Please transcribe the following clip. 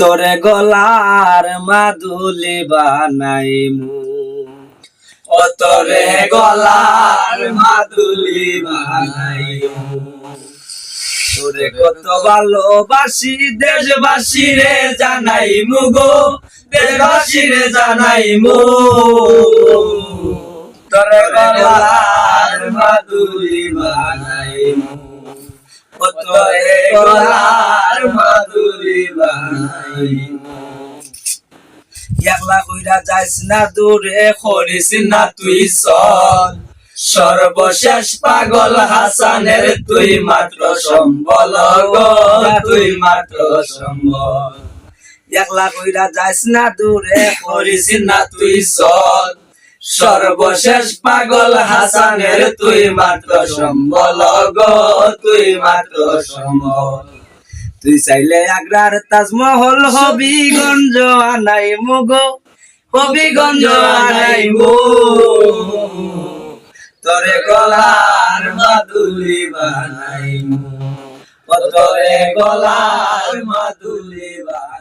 তোরে গলার মাদুলি বানাইমু, ও তোরে গলার মাদুলি বানাইমু। তোরে কত ভালোবাসি দেশবাসী রে জানাইমু গো, দেশবাসী রে জানাইমু। তোরে গলার মাদুলি বানাইমু, ও তোরে গলার মাদুলি বানাইমু। একলা কইরা যাইস না দূরে, করিস না তুই চল, সর্বশেষ পাগল হাসানের তুই মাত্র সম্বল গো, তুই মাত্র সম্বল। একলা কইরা যাইস না দূরে, করিস না তুই চল, সর্বশেষ পাগল হাসানের তুই মাত্র সম্বল গো, তুই মাত্র সম্বল। তুই চাইলে আগ্রার তাজমহল হবিগঞ্জ আনাইমু গো, হবিগঞ্জ আনাইমু। তোরে গলার মাদুলি বানাইমু, ও তোরে গলার মাদুলি বানাইমু।